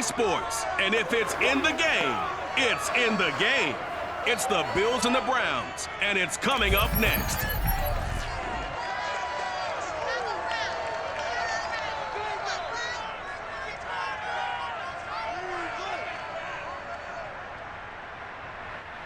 EA Sports. And if it's in the game, it's in the game. It's the Bills and the Browns, and it's coming up next.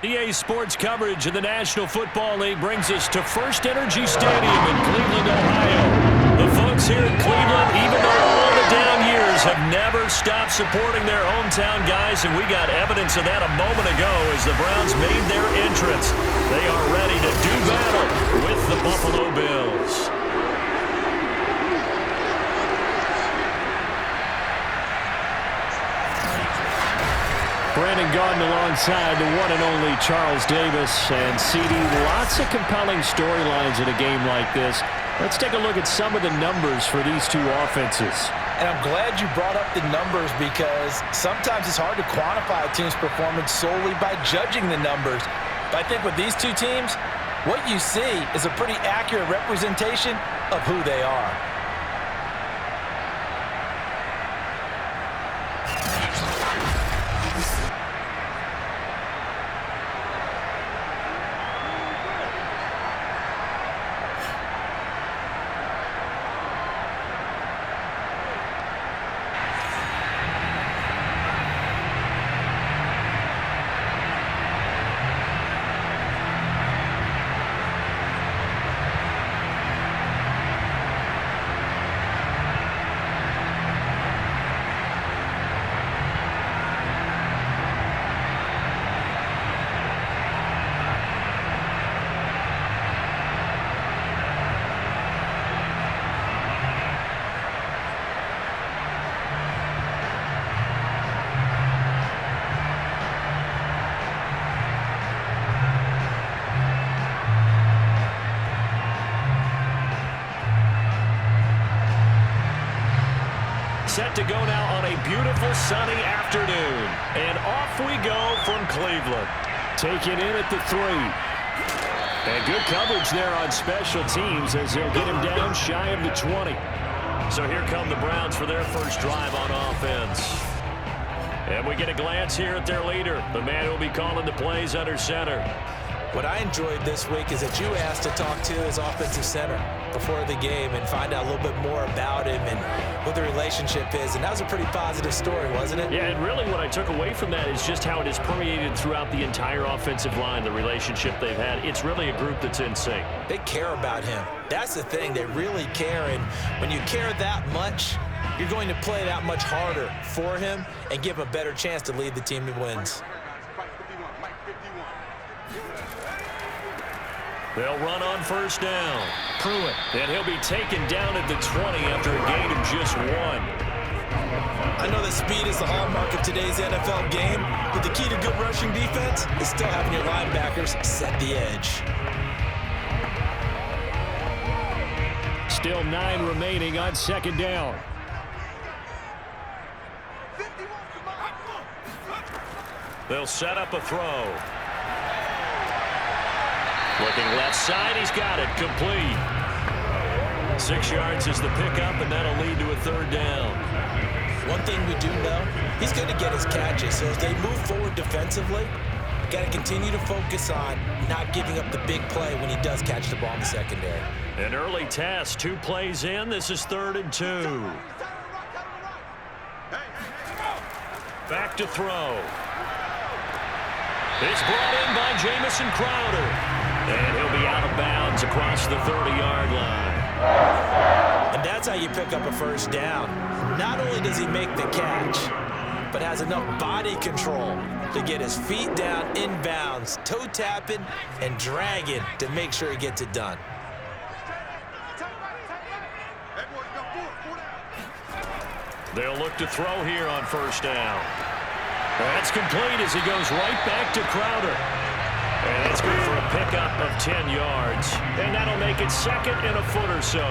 EA Sports coverage of the National Football League brings us to First Energy Stadium in Cleveland, Ohio. The folks here in Cleveland, even though all the down years, have never stopped supporting their hometown guys, and we got evidence of that a moment ago as the Browns made their entrance. They are ready to do battle with the Buffalo Bills. Brandon Gaudin alongside the one and only Charles Davis. And CD, lots of compelling storylines in a game like this. Let's take a look at some of the numbers for these two offenses. And I'm glad you brought up the numbers because sometimes it's hard to quantify a team's performance solely by judging the numbers. But I think with these two teams, what you see is a pretty accurate representation of who they are. Set to go now on a beautiful sunny afternoon. And off we go from Cleveland. Taken in at the 3. And good coverage there on special teams as they'll get him down shy of the 20. So here come the Browns for their first drive on offense. And we get a glance here at their leader, the man who will be calling the plays under center. What I enjoyed this week is that you asked to talk to his offensive center before the game and find out a little bit more about him and what the relationship is. And that was a pretty positive story, wasn't it? Yeah, and really what I took away from that is just how it has permeated throughout the entire offensive line, the relationship they've had. It's really a group that's in sync. They care about him. That's the thing. They really care. And when you care that much, you're going to play that much harder for him and give him a better chance to lead the team to wins. They'll run on first down. Pruitt. And he'll be taken down at the 20 after a gain of just 1. I know that speed is the hallmark of today's NFL game, but the key to good rushing defense is still having your linebackers set the edge. Still 9 remaining on second down. They'll set up a throw. Looking left side, he's got it, complete. 6 yards is the pickup, and that'll lead to a third down. One thing we do know, he's going to get his catches. So as they move forward defensively, got to continue to focus on not giving up the big play when he does catch the ball in the secondary. An early test, 2 plays in. This is 3rd and 2. Back to throw. It's brought in by Jamison Crowder. And he'll be out of bounds across the 30-yard line. And that's how you pick up a first down. Not only does he make the catch, but has enough body control to get his feet down inbounds, toe tapping and dragging to make sure he gets it done. They'll look to throw here on first down. That's complete as he goes right back to Crowder. And that's good for a pickup of 10 yards. And that'll make it 2nd and a foot or so.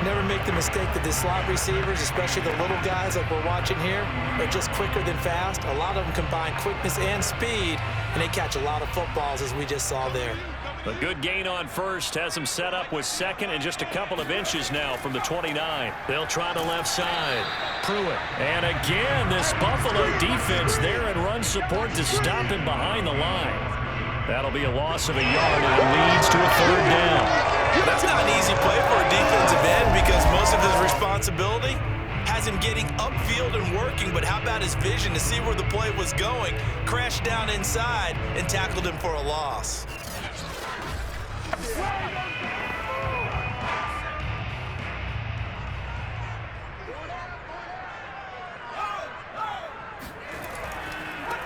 Never make the mistake that the slot receivers, especially the little guys like we're watching here, are just quicker than fast. A lot of them combine quickness and speed, and they catch a lot of footballs as we just saw there. A good gain on first has him set up with second and just a couple of inches now from the 29. They'll try the left side. Pruitt. And again, this Buffalo defense there and run support to stop him behind the line. That'll be a loss of a yard, and it leads to a third down. That's not an easy play for a defensive end because most of his responsibility has him getting upfield and working, but how about his vision to see where the play was going, crashed down inside, and tackled him for a loss.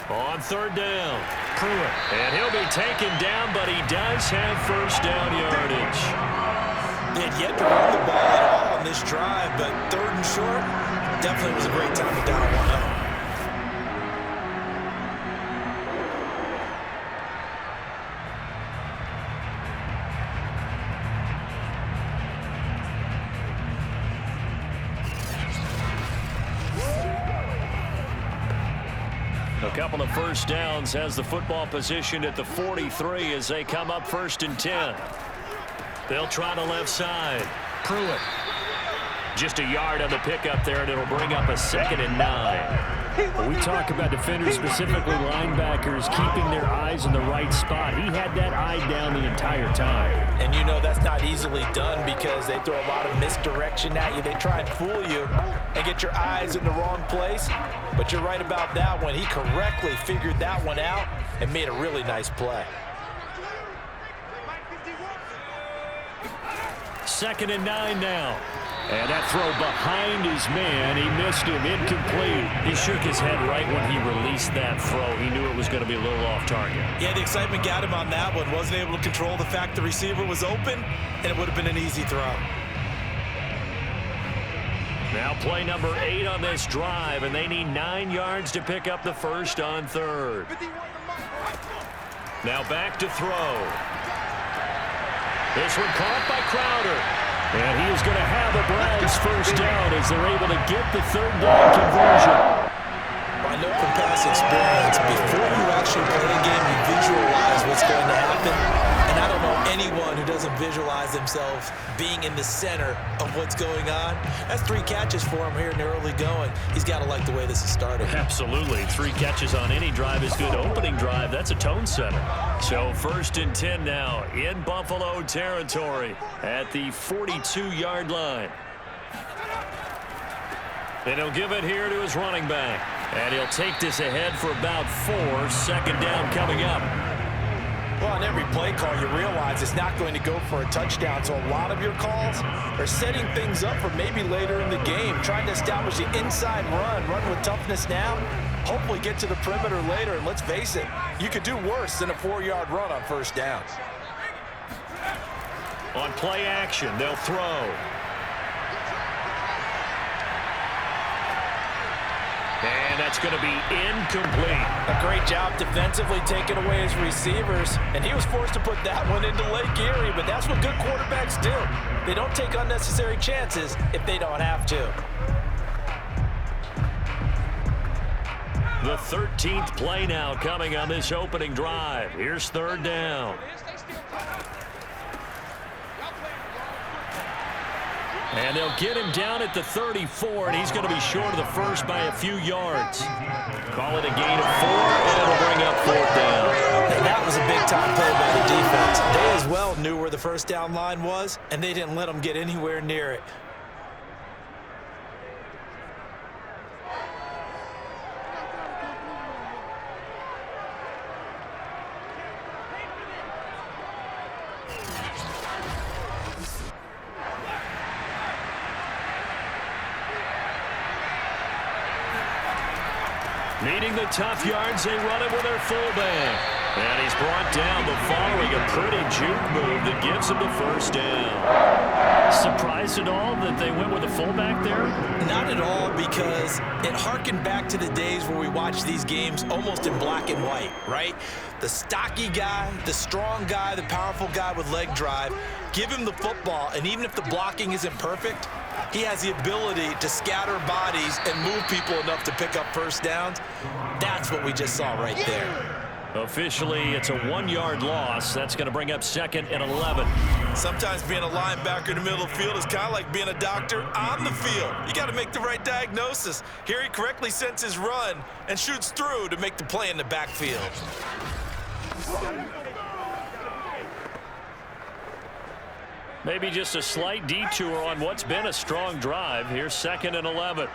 On third down, Pruitt. And he'll be taken down, but he does have first down yardage. They had yet to run the ball at all on this drive, but third and short definitely was a great time to down 1-0. A couple of first downs has the football positioned at the 43 as they come up 1st and 10. They'll try the left side. Pruitt. Just a yard on the pickup there, and it'll bring up a 2nd and 9. When we talk about defenders, specifically linebackers, keeping their eyes in the right spot. He had that eye down the entire time. And you know that's not easily done because they throw a lot of misdirection at you. They try and fool you and get your eyes in the wrong place. But you're right about that one. He correctly figured that one out and made a really nice play. 2nd and 9 now. And that throw behind his man, he missed him, incomplete. He shook his head right when he released that throw. He knew it was going to be a little off target. Yeah, the excitement got him on that one. Wasn't able to control the fact the receiver was open, and it would have been an easy throw. Now play number 8 on this drive, and they need 9 yards to pick up the first on third. Now back to throw. This one caught by Crowder. And he is going to have the Browns first down as they're able to get the third down conversion. I know from past experience, before you actually play a game, you visualize what's going to happen. And I don't know anyone who doesn't visualize themselves being in the center of what's going on. That's 3 catches for him here in the early going. He's got to like the way this is started. Absolutely. 3 catches on any drive is good. Opening drive, that's a tone setter. So 1st and 10 now in Buffalo territory at the 42-yard line. And he'll give it here to his running back. And he'll take this ahead for about 4. 2nd down coming up. Well, on every play call, you realize it's not going to go for a touchdown. So a lot of your calls are setting things up for maybe later in the game, trying to establish the inside run with toughness now, hopefully get to the perimeter later. And let's face it, you could do worse than a 4-yard run on first down. On play action, they'll throw. And that's going to be incomplete. A great job defensively taking away his receivers, and he was forced to put that one into Lake Erie, but that's what good quarterbacks do. They don't take unnecessary chances if they don't have to. The 13th play now coming on this opening drive. Here's 3rd down. And they'll get him down at the 34, and he's going to be short of the first by a few yards. Call it a gain of 4, and it'll bring up 4th down. And that was a big-time play by the defense. They as well knew where the first down line was, and they didn't let them get anywhere near it. Needing the tough yards, they run it with their fullback. And he's brought down the following a pretty juke move that gives him the first down. Surprised at all that they went with a fullback there? Not at all, because it harkened back to the days where we watched these games almost in black and white, right? The stocky guy, the strong guy, the powerful guy with leg drive, give him the football, and even if the blocking isn't perfect, he has the ability to scatter bodies and move people enough to pick up first downs. That's what we just saw right there. Officially, it's a 1-yard loss. That's going to bring up 2nd and 11. Sometimes being a linebacker in the middle of the field is kind of like being a doctor on the field. You got to make the right diagnosis. Here he correctly sends his run and shoots through to make the play in the backfield. Maybe just a slight detour on what's been a strong drive. Here's 2nd and 11.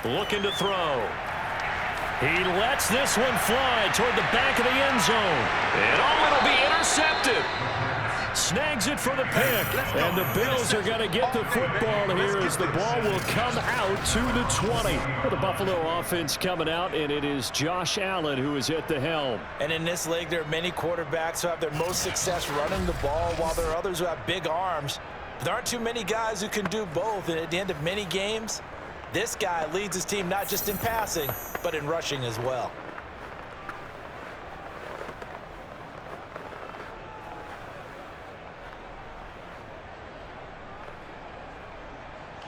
Looking to throw. He lets this one fly toward the back of the end zone. And it'll be intercepted. Snags it for the pick. And the Bills are going to get the football here as the ball will come out to the 20. For the Buffalo offense coming out, and it is Josh Allen who is at the helm. And in this league, there are many quarterbacks who have their most success running the ball, while there are others who have big arms. There aren't too many guys who can do both. And at the end of many games, this guy leads his team not just in passing, but in rushing as well.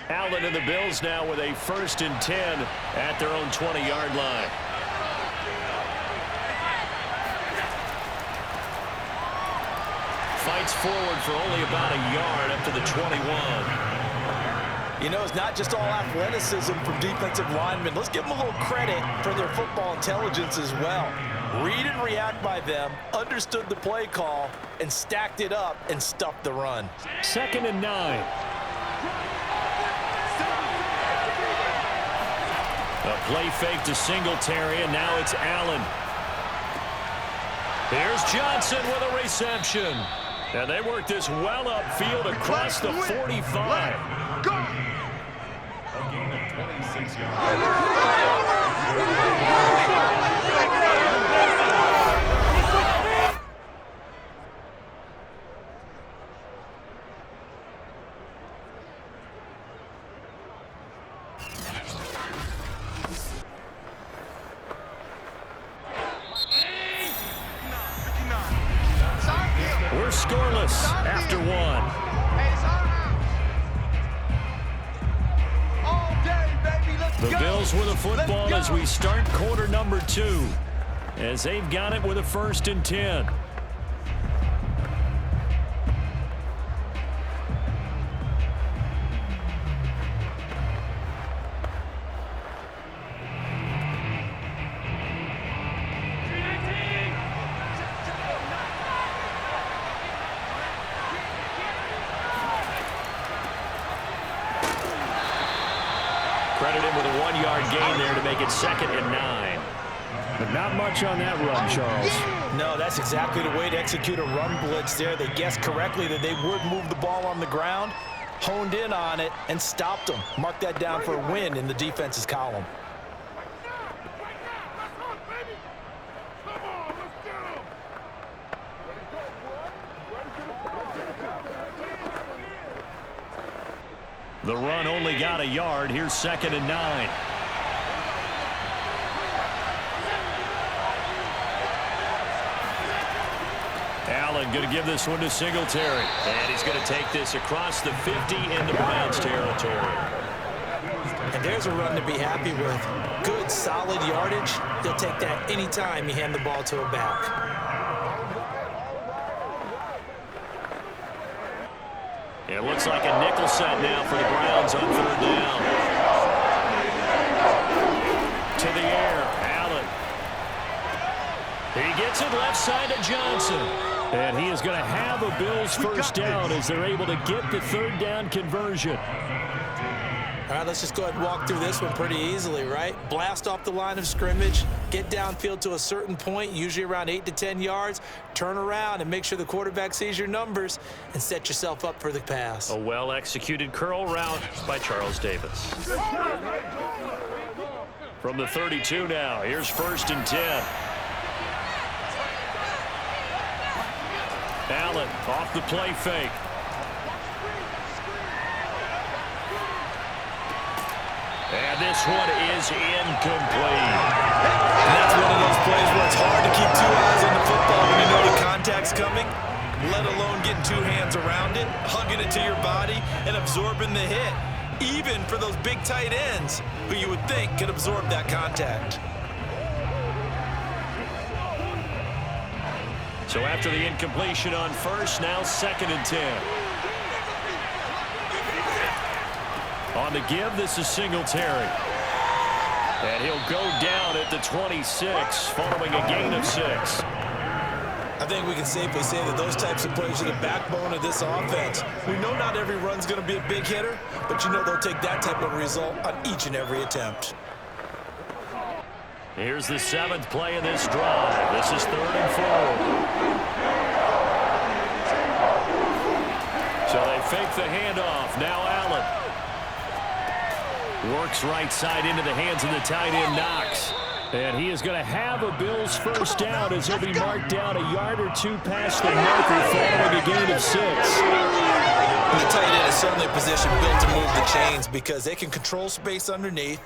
Allen and the Bills now with a 1st and 10 at their own 20-yard line. Fights forward for only about a yard up to the 21. You know, it's not just all athleticism from defensive linemen. Let's give them a little credit for their football intelligence as well. Read and react by them, understood the play call, and stacked it up and stuffed the run. 2nd and 9. A play fake to Singletary, and now it's Allen. Here's Johnson with a reception. And they work this well upfield across the 45. Go! A gain of 26 yards. We're scoreless after one. The Bills with the football as we start quarter number 2, as they've got it with a 1st and 10. Credited with a 1-yard gain there to make it 2nd and 9. But not much on that run, Charles. No, that's exactly the way to execute a run blitz there. They guessed correctly that they would move the ball on the ground, honed in on it, and stopped them. Mark that down for a win in the defense's column. The run only got a yard. Here's 2nd and 9. Allen going to give this one to Singletary. And he's going to take this across the 50 into Browns territory. And there's a run to be happy with. Good, solid yardage. He'll take that anytime you hand the ball to a back. It looks like a nickel set now for the Browns on 3rd down. To the air, Allen. He gets it left side to Johnson. And he is going to have a Bills 1st down as they're able to get the 3rd down conversion. All right, let's just go ahead and walk through this one pretty easily, right? Blast off the line of scrimmage, get downfield to a certain point, usually around 8 to 10 yards, turn around and make sure the quarterback sees your numbers and set yourself up for the pass. A well-executed curl route by Charles Davis. From the 32 now, here's 1st and 10. Allen off the play fake. And this one is incomplete. And that's one of those plays where it's hard to keep 2 eyes on the football when you know the contact's coming, let alone getting 2 hands around it, hugging it to your body, and absorbing the hit. even for those big tight ends who you would think could absorb that contact. So after the incompletion on first, now 2nd and 10. On the give, this is Singletary. And he'll go down at the 26, following a gain of 6. I think we can safely say that those types of plays are the backbone of this offense. We know not every run's going to be a big hitter, but you know they'll take that type of result on each and every attempt. Here's the 7th play of this drive. This is 3rd and 4. So they fake the handoff. Now Allen. Works right side into the hands of the tight end, Knox. And he is going to have a Bills first down as he'll be marked down a yard or two past the marker following a gain of 6. And the tight end is certainly a position built to move the chains because they can control space underneath.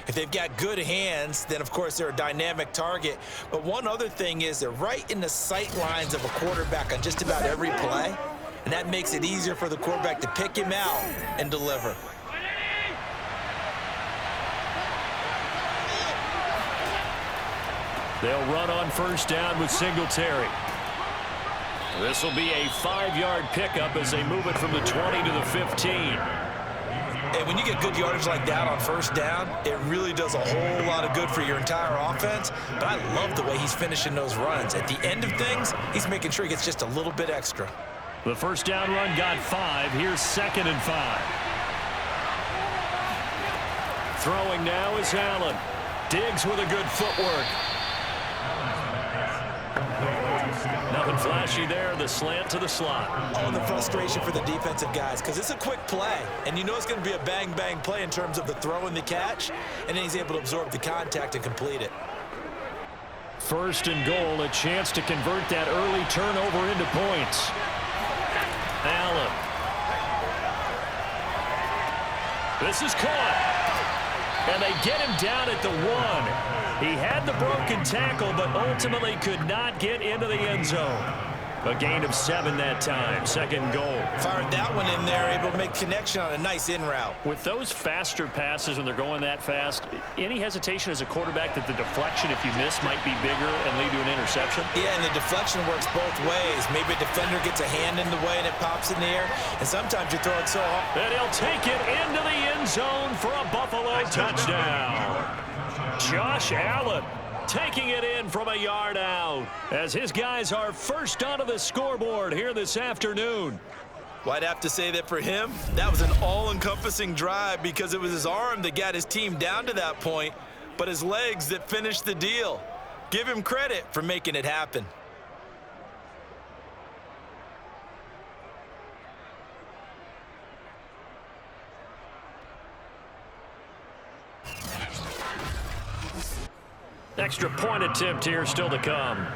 If they've got good hands, then, of course, they're a dynamic target. But one other thing is they're right in the sight lines of a quarterback on just about every play, and that makes it easier for the quarterback to pick him out and deliver. They'll run on first down with Singletary. This will be a 5-yard pickup as they move it from the 20 to the 15. And when you get good yardage like that on first down, it really does a whole lot of good for your entire offense. But I love the way he's finishing those runs. At the end of things, he's making sure he gets just a little bit extra. The first down run got 5. Here's 2nd and 5. Throwing now is Allen. Diggs with a good footwork. Nothing flashy there, the slant to the slot. Oh, the frustration for the defensive guys, because it's a quick play, and you know it's going to be a bang-bang play in terms of the throw and the catch, and then he's able to absorb the contact and complete it. 1st and goal, a chance to convert that early turnover into points. Allen. This is caught. And they get him down at the 1. He had the broken tackle, but ultimately could not get into the end zone. A gain of 7 that time. 2nd goal. Fired that one in there, able to make connection on a nice in route. With those faster passes when they're going that fast, any hesitation as a quarterback that the deflection, if you miss, might be bigger and lead to an interception? Yeah, and the deflection works both ways. Maybe a defender gets a hand in the way and it pops in the air, and sometimes you throw it so hard. And he'll take it into the end zone for a Buffalo touchdown. Josh Allen taking it in from a yard out as his guys are first onto the scoreboard here this afternoon. Well, I'd have to say that for him, that was an all-encompassing drive because it was his arm that got his team down to that point, but his legs that finished the deal. Give him credit for making it happen. Extra point attempt here still to come.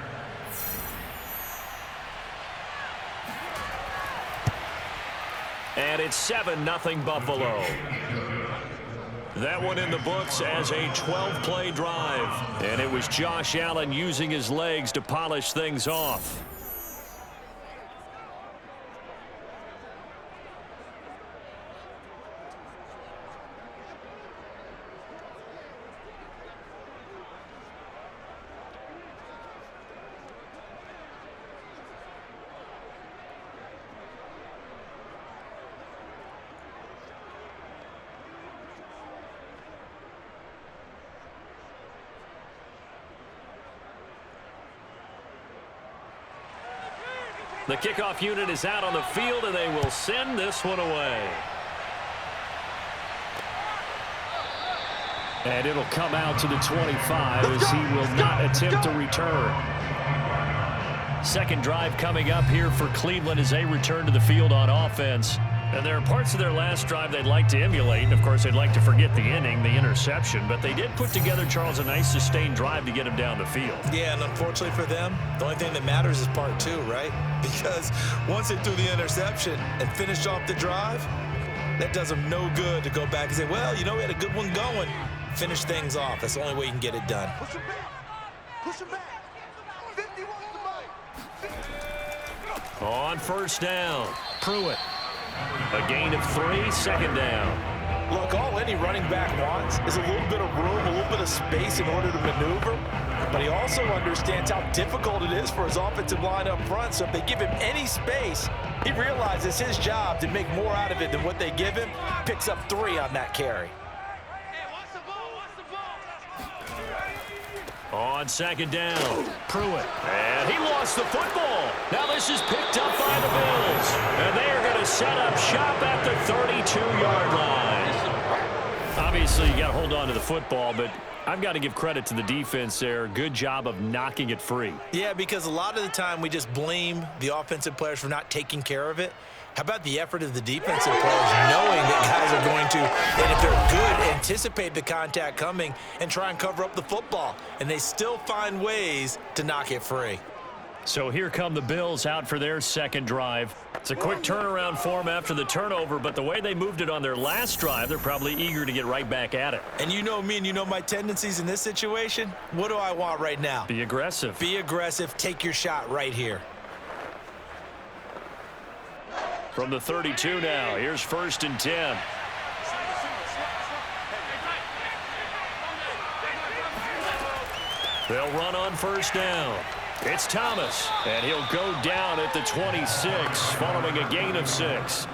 And it's 7-0 Buffalo. That one in the books as a 12-play drive. And it was Josh Allen using his legs to polish things off. The kickoff unit is out on the field, and they will send this one away. And it'll come out to the 25 as he will not attempt to return. Second drive coming up here for Cleveland as they return to the field on offense. And there are parts of their last drive they'd like to emulate. And, of course, they'd like to forget the inning, the interception. But they did put together, Charles, a nice sustained drive to get him down the field. Yeah, and unfortunately for them, the only thing that matters is part 2, right? Because once they threw the interception and finished off the drive, that does them no good to go back and say, well, you know, we had a good one going. Finish things off. That's the only way you can get it done. Push him back. Push him back. 50 wants the ball. On first down, Pruitt. A gain of 3, 2nd down. Look, all any running back wants is a little bit of room, a little bit of space in order to maneuver. But he also understands how difficult it is for his offensive line up front. So if they give him any space, he realizes his job to make more out of it than what they give him. Picks up 3 on that carry. On second down, Pruitt. And he lost the football. Now this is picked up by the Bills. And they are going to set up shop at the 32-yard line. Obviously, you got to hold on to the football, but I've got to give credit to the defense there. Good job of knocking it free. Yeah, because a lot of the time we just blame the offensive players for not taking care of it. How about the effort of the defensive players knowing that guys are going to, and if they're good, anticipate the contact coming and try and cover up the football. And they still find ways to knock it free. So here come the Bills out for their second drive. It's a quick turnaround for them after the turnover, but the way they moved it on their last drive, they're probably eager to get right back at it. And you know me and you know my tendencies in this situation. What do I want right now? Be aggressive. Be aggressive. Take your shot right here. From the 32 now, here's 1st and 10. They'll run on 1st down. It's Thomas, and he'll go down at the 26, following a gain of 6.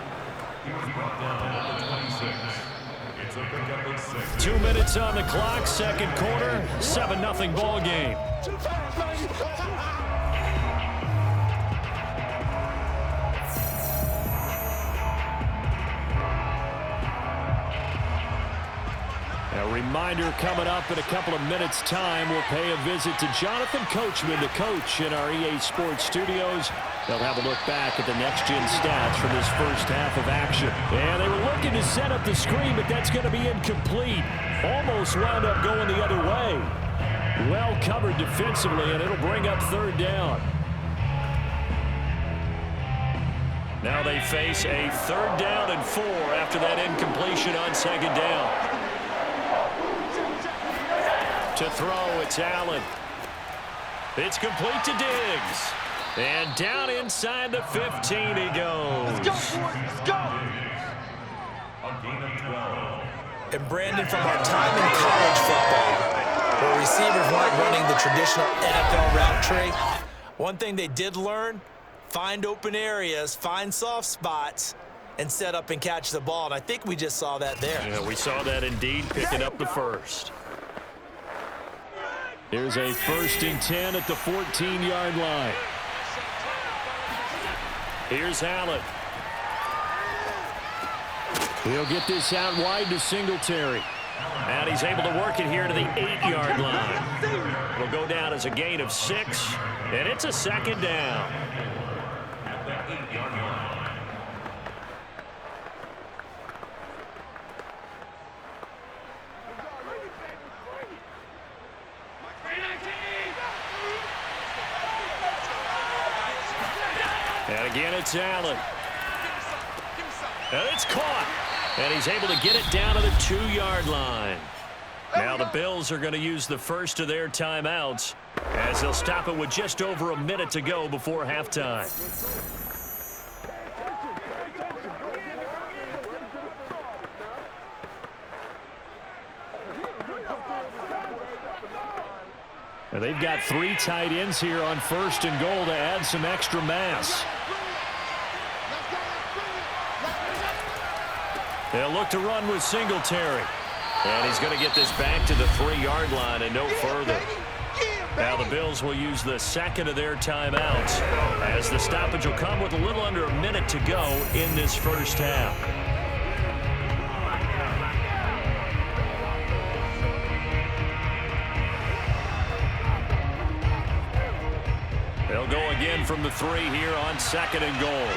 2 minutes on the clock, second quarter, 7-0 ball game. A reminder coming up in a couple of minutes' time. We'll pay a visit to Jonathan Coachman, the coach in our EA Sports studios. They'll have a look back at the next-gen stats from this first half of action. And they were looking to set up the screen, but that's going to be incomplete. Almost wound up going the other way. Well covered defensively, and it'll bring up 3rd down. Now they face a 3rd down and 4 after that incompletion on 2nd down. To throw, it's Allen. It's complete to Diggs. And down inside the 15 he goes. Let's go, boys. Let's go. A gain of 12. And Brandon, from our time in college football, where receivers weren't running the traditional NFL route tree, one thing they did learn, find open areas, find soft spots, and set up and catch the ball. And I think we just saw that there. Yeah, we saw that indeed, picking up the first. Here's a 1st and 10 at the 14-yard line. Here's Allen. He'll get this out wide to Singletary. And he's able to work it here to the 8-yard line. It'll go down as a gain of 6, and it's a 2nd down. At the 8-yard line. And again, it's Allen. And it's caught. And he's able to get it down to the 2-yard line. Now the Bills are going to use the first of their timeouts as they'll stop it with just over a minute to go before halftime. And they've got 3 tight ends here on 1st and goal to add some extra mass. They'll look to run with Singletary. And he's going to get this back to the 3-yard line and no further. Now the Bills will use the second of their timeouts as the stoppage will come with a little under a minute to go in this first half. They'll go again from the 3 here on 2nd and goal.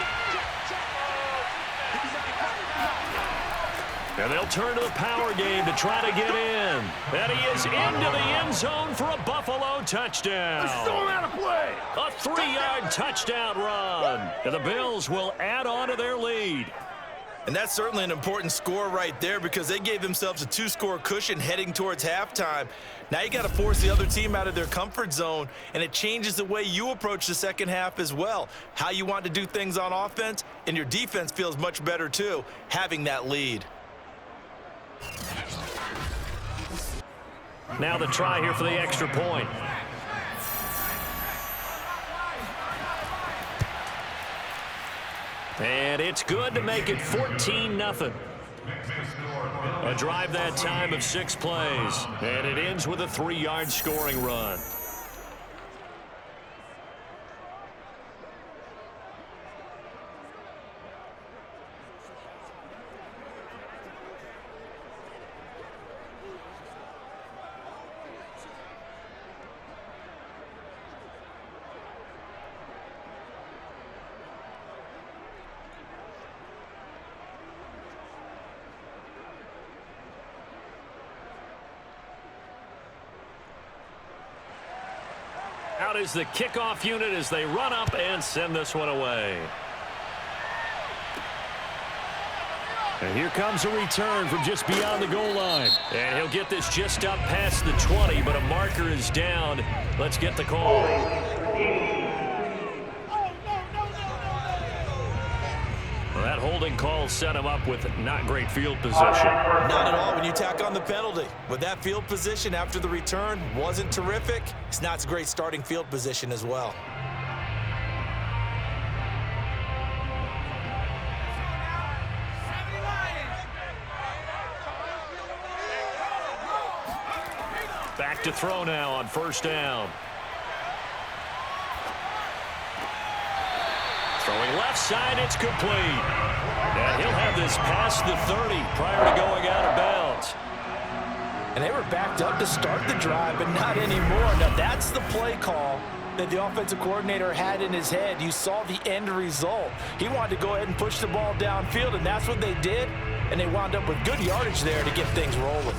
And they'll turn to the power game to try to get in. And he is into the end zone for a Buffalo touchdown. A 3-yard touchdown run. And the Bills will add on to their lead. And that's certainly an important score right there because they gave themselves a 2-score cushion heading towards halftime. Now you got to force the other team out of their comfort zone, and it changes the way you approach the second half as well. How you want to do things on offense, and your defense feels much better too, having that lead. Now the try here for the extra point. And it's good to make it 14-0. A drive that time of 6 plays. And it ends with a 3-yard scoring run. Out is the kickoff unit as they run up and send this one away. And here comes a return from just beyond the goal line. And he'll get this just up past the 20, but a marker is down. Let's get the call. Well, that holding call set him up with not great field position. Not at all when you tack on the penalty. With that field position after the return wasn't terrific, it's not a great starting field position as well. Back to throw now on first down. Throwing left side, it's complete. And he'll have this past the 30 prior to going out of bounds. And they were backed up to start the drive, but not anymore. Now that's the play call that the offensive coordinator had in his head. You saw the end result. He wanted to go ahead and push the ball downfield, and that's what they did. And they wound up with good yardage there to get things rolling.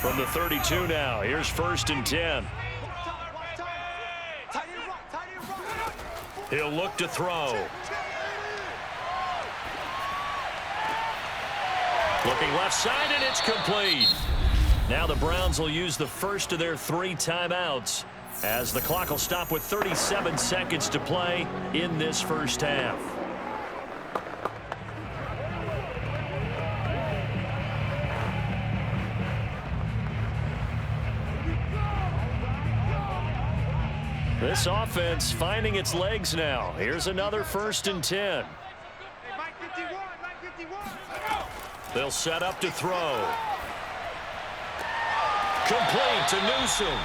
From the 32 now, here's 1st and 10. He'll look to throw. Looking left side, and it's complete. Now the Browns will use the first of their 3 timeouts as the clock will stop with 37 seconds to play in this first half. This offense finding its legs now. Here's another 1st and 10. They'll set up to throw. Complete to Newsom.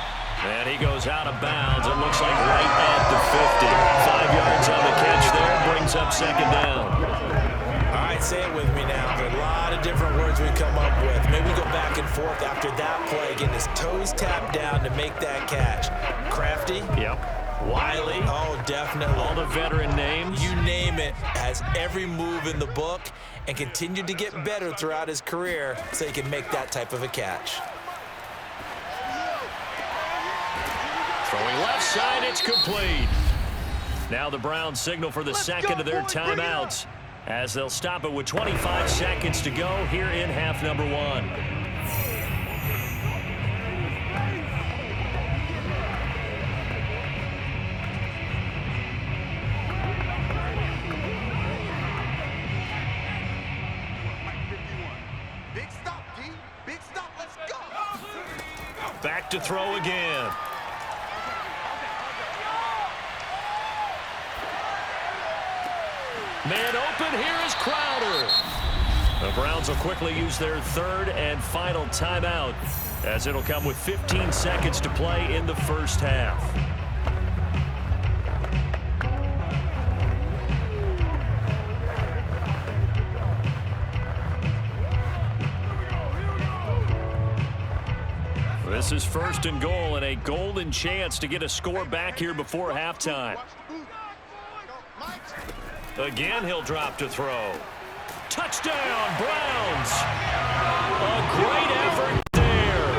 And he goes out of bounds. It looks like right at the 50. 5 yards on the catch there. Brings up 2nd down. All right, say it with me now. There are a lot of different words we come up with. Maybe we go back and forth after that play, getting his toes tapped down to make that catch. Crafty. Yep. Wiley. Oh, definitely. All the veteran names. You name it. Has every move in the book and continued to get better throughout his career so he can make that type of a catch. Throwing left side, it's complete. Now the Browns signal for the second of their timeouts as they'll stop it with 25 seconds to go here in half number 1. Big stop, D. Big stop. Let's go. Back to throw again. Man open, here is Crowder. The Browns will quickly use their 3rd and final timeout as it'll come with 15 seconds to play in the first half. This is 1st and goal and a golden chance to get a score back here before halftime. Again, he'll drop to throw. Touchdown, Browns! A great effort there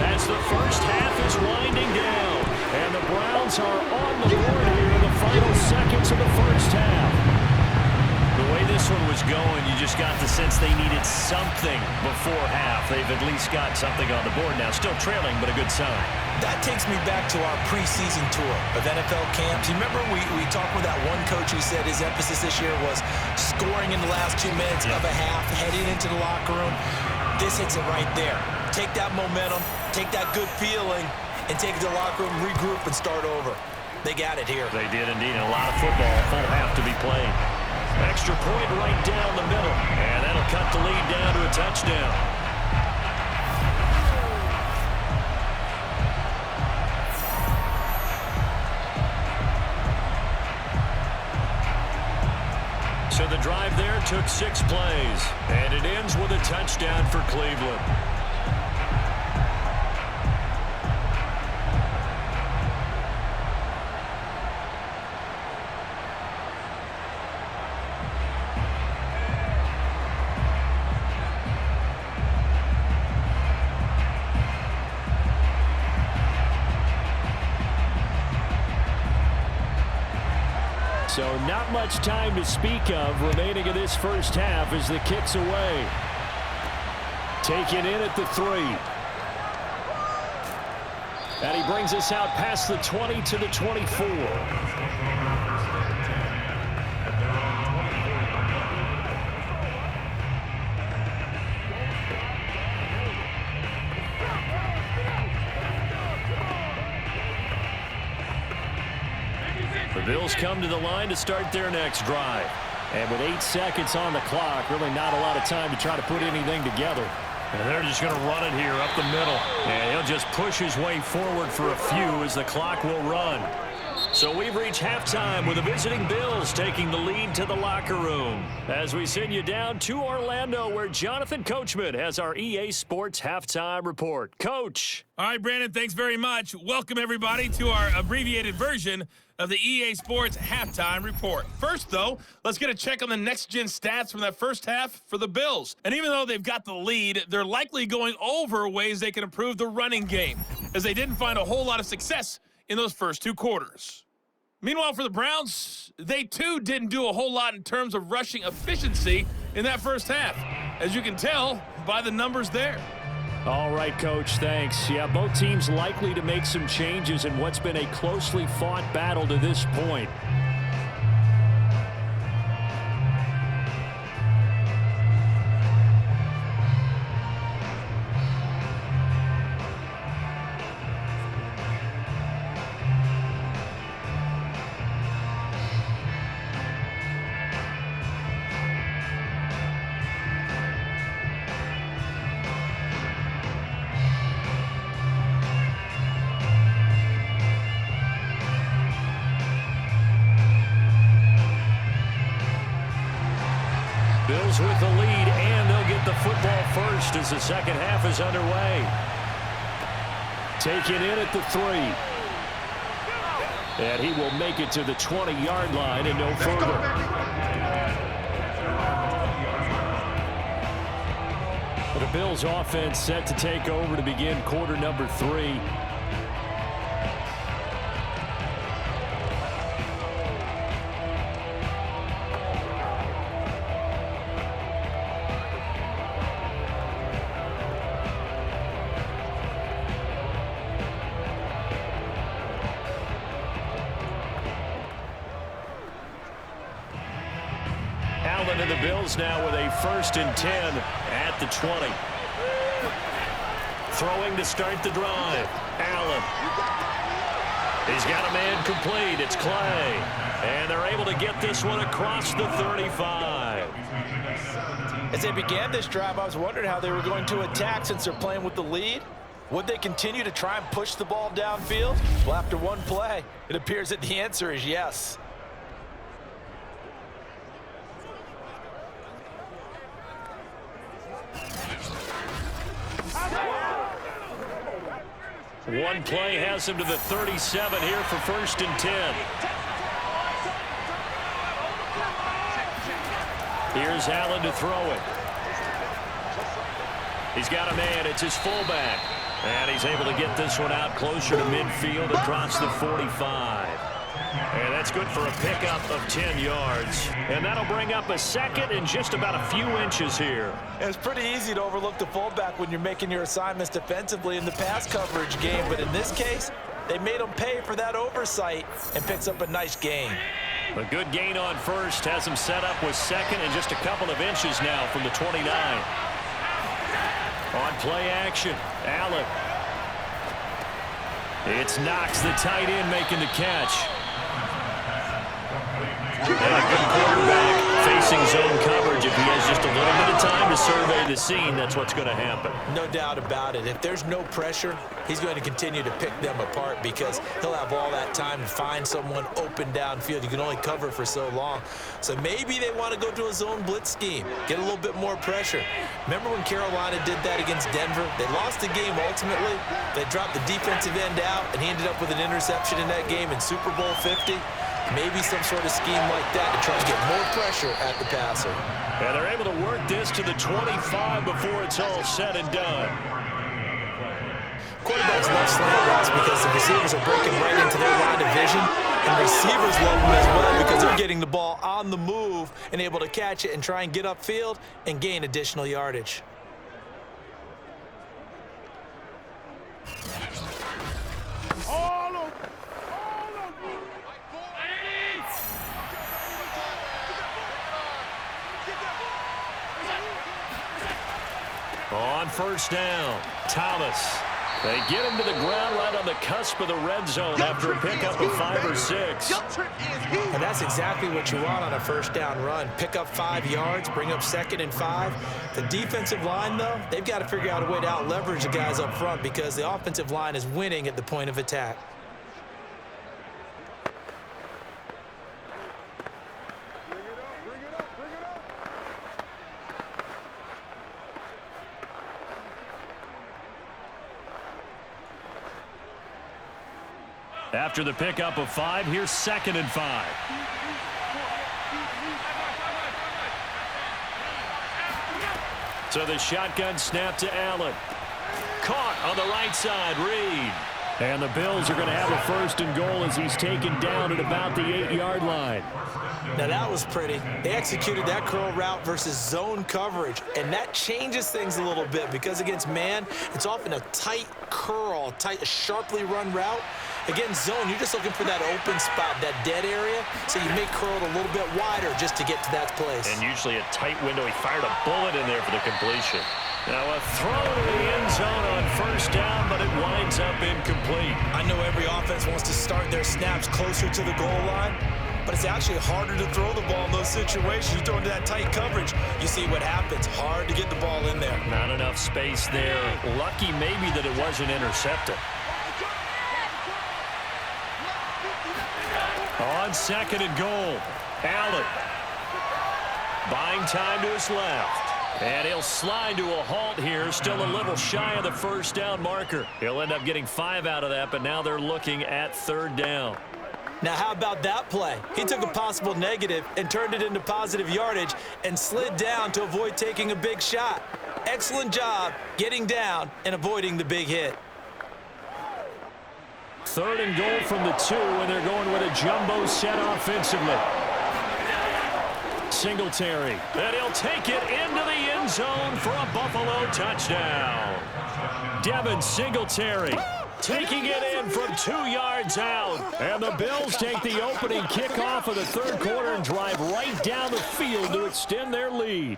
as the first half is winding down. And the Browns are on the board here in the final seconds of the first half. The The way this one was going, you just got the sense they needed something before half. They've at least got something on the board now. Still trailing, but a good sign. That takes me back to our preseason tour of NFL camps. You remember we talked with that one coach who said his emphasis this year was scoring in the last 2 minutes of a half, heading into the locker room. This hits it right there. Take that momentum, take that good feeling, and take it to the locker room, regroup, and start over. They got it here. They did indeed, and a lot of football, full half to be played. Extra point right down the middle, and that'll cut the lead down to a touchdown. So the drive there took 6 plays, and it ends with a touchdown for Cleveland. So not much time to speak of remaining in this first half as the kick's away. Taken in at the 3. And he brings us out past the 20 to the 24. The Bills come to the line to start their next drive. And with 8 seconds on the clock, really not a lot of time to try to put anything together. And they're just going to run it here up the middle. And he'll just push his way forward for a few as the clock will run. So we've reached halftime with the visiting Bills taking the lead to the locker room. As we send you down to Orlando, where Jonathan Coachman has our EA Sports Halftime Report. Coach. All right, Brandon, thanks very much. Welcome, everybody, to our abbreviated version of the EA Sports Halftime Report. First, though, let's get a check on the next-gen stats from that first half for the Bills. And even though they've got the lead, they're likely going over ways they can improve the running game, as they didn't find a whole lot of success in those first 2 quarters. Meanwhile, for the Browns, they too didn't do a whole lot in terms of rushing efficiency in that first half, as you can tell by the numbers there. All right, Coach, thanks. Yeah, both teams likely to make some changes in what's been a closely fought battle to this point. Bills with the lead, and they'll get the football first as the second half is underway. Taken in at the 3. And he will make it to the 20-yard line and no further. The Bills offense set to take over to begin quarter number 3. Allen and the Bills now with a 1st and 10 at the 20. Throwing to start the drive. Allen. He's got a man complete. It's Clay. And they're able to get this one across the 35. As they began this drive, I was wondering how they were going to attack since they're playing with the lead. Would they continue to try and push the ball downfield? Well, after one play, it appears that the answer is yes. One play has him to the 37 here for 1st and 10. Here's Allen to throw it. He's got a man. It's his fullback. And he's able to get this one out closer to midfield across the 45. And that's good for a pickup of 10 yards. And that'll bring up a second and just about a few inches here. And it's pretty easy to overlook the fullback when you're making your assignments defensively in the pass coverage game. But in this case, they made him pay for that oversight and picks up a nice gain. A good gain on first has him set up with second and just a couple of inches now from the 29. On play action, Allen. It's Knox, the tight end, making the catch. And a good quarterback facing zone coverage. If he has just a little bit of time to survey the scene, that's what's going to happen. No doubt about it. If there's no pressure, he's going to continue to pick them apart because he'll have all that time to find someone open downfield. You can only cover for so long. So maybe they want to go to a zone blitz scheme, get a little bit more pressure. Remember when Carolina did that against Denver? They lost the game ultimately. They dropped the defensive end out, and he ended up with an interception in that game in Super Bowl 50. Maybe some sort of scheme like that to try to get more pressure at the passer. And they're able to work this to the 25 before it's all said and done. Quarterbacks love slant routes because the receivers are breaking right into their line of vision, and receivers love them as well because they're getting the ball on the move and able to catch it and try and get upfield and gain additional yardage. On first down, Thomas. They get him to the ground right on the cusp of the red zone after a pickup of 5 or 6. And that's exactly what you want on a first down run. Pick up 5 yards, bring up 2nd and 5. The defensive line, though, they've got to figure out a way to out-leverage the guys up front because the offensive line is winning at the point of attack. After the pickup of 5, here's 2nd and 5. So the shotgun snap to Allen. Caught on the right side, Reed. And the Bills are going to have a 1st and goal as he's taken down at about the 8-yard line. Now that was pretty. They executed that curl route versus zone coverage, and that changes things a little bit because against man, it's often a tight curl, tight, sharply run route. Against zone, you're just looking for that open spot, that dead area, so you may curl it a little bit wider just to get to that place. And usually a tight window. He fired a bullet in there for the completion. Now a throw to the end zone on first down, but it winds up incomplete. I know every offense wants to start their snaps closer to the goal line, but it's actually harder to throw the ball in those situations. You throw into that tight coverage, you see what happens. Hard to get the ball in there. Not enough space there. Lucky maybe that it wasn't intercepted. On 2nd and goal, Allen. Buying time to his left. And he'll slide to a halt here, still a little shy of the first down marker. He'll end up getting 5 out of that, but now they're looking at 3rd down. Now, how about that play? He took a possible negative and turned it into positive yardage and slid down to avoid taking a big shot. Excellent job getting down and avoiding the big hit. 3rd and goal from the 2, and they're going with a jumbo set offensively. Singletary, and he'll take it into the end zone for a Buffalo touchdown. Devin Singletary taking it in from 2 yards out. And the Bills take the opening kickoff of the 3rd quarter and drive right down the field to extend their lead.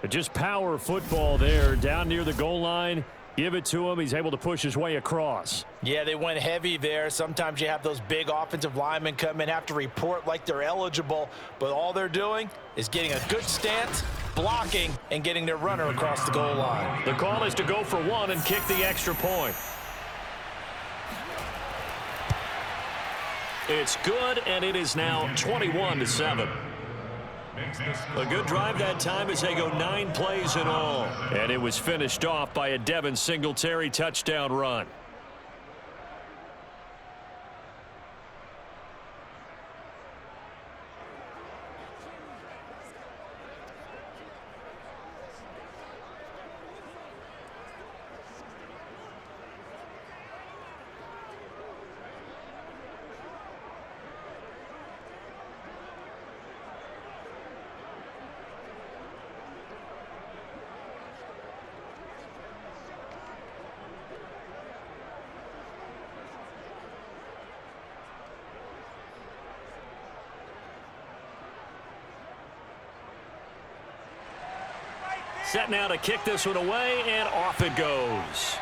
Just power football there down near the goal line. Give it to him. He's able to push his way across. Yeah, they went heavy there. Sometimes you have those big offensive linemen come in, have to report like they're eligible, but all they're doing is getting a good stance, blocking, and getting their runner across the goal line. The call is to go for 1 and kick the extra point. It's good, and it is now 21-7. A good drive that time as they go 9 plays in all. And it was finished off by a Devin Singletary touchdown run. Set now to kick this one away, and off it goes.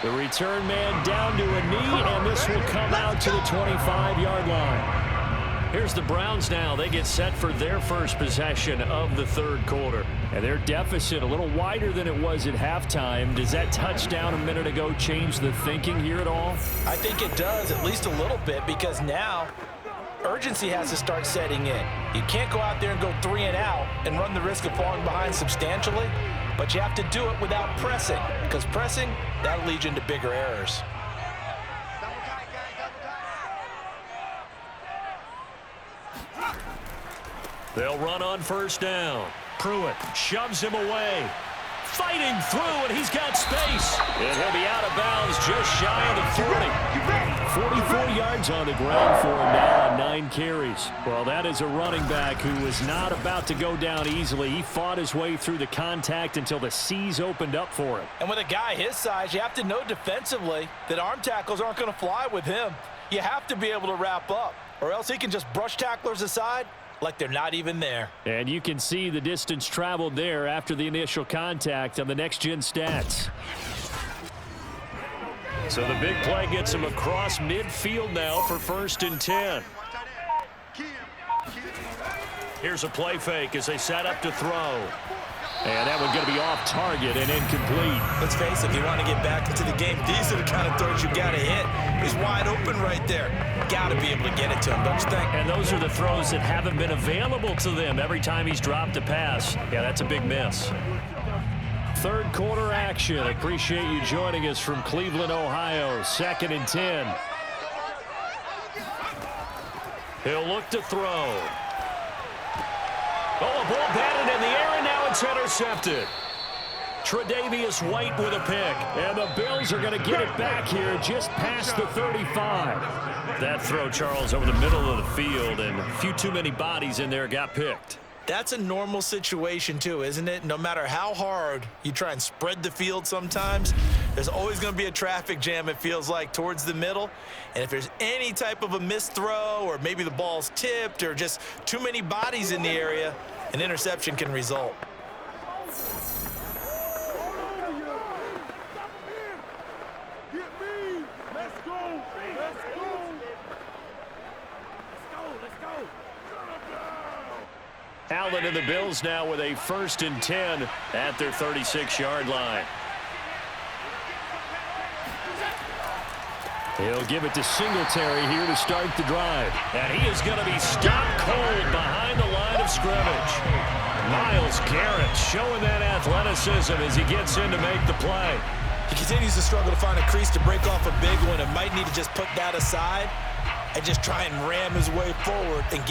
The return man down to a knee, and this will come out to the 25-yard line. Here's the Browns now. They get set for their first possession of the third quarter. And their deficit a little wider than it was at halftime. Does that touchdown a minute ago change the thinking here at all? I think it does, at least a little bit, because now urgency has to start setting in. You can't go out there and go 3 and out and run the risk of falling behind substantially, but you have to do it without pressing, because pressing, that'll lead you into bigger errors. They'll run on first down. Pruitt shoves him away. Fighting through, and he's got space. And he'll be out of bounds just shy of the 40. 44 yards on the ground for him now on 9 carries. Well, that is a running back who was not about to go down easily. He fought his way through the contact until the seas opened up for him. And with a guy his size, you have to know defensively that arm tackles aren't going to fly with him. You have to be able to wrap up, or else he can just brush tacklers aside like they're not even there. And you can see the distance traveled there after the initial contact on the next-gen stats. So the big play gets him across midfield now for 1st and 10. Here's a play fake as they set up to throw. And that one's going to be off target and incomplete. Let's face it, if you want to get back into the game, these are the kind of throws you got to hit. He's wide open right there. Got to be able to get it to him, don't you think? And those are the throws that haven't been available to them every time he's dropped a pass. Yeah, that's a big miss. Third quarter action. Appreciate you joining us from Cleveland, Ohio. 2nd and 10. He'll look to throw. Oh, a ball batted in the air, and now it's intercepted. Tre'Davious White with a pick, and the Bills are going to get it back here just past the 35. That throw, Charles, over the middle of the field, and a few too many bodies in there got picked. That's a normal situation too, isn't it? No matter how hard you try and spread the field sometimes, there's always going to be a traffic jam, it feels like, towards the middle. And if there's any type of a missed throw, or maybe the ball's tipped, or just too many bodies in the area, an interception can result. Allen and the Bills now with a 1st and 10 at their 36-yard line. He'll give it to Singletary here to start the drive. And he is going to be stopped cold behind the line of scrimmage. Myles Garrett showing that athleticism as he gets in to make the play. He continues to struggle to find a crease to break off a big one, and might need to just put that aside and just try and ram his way forward and get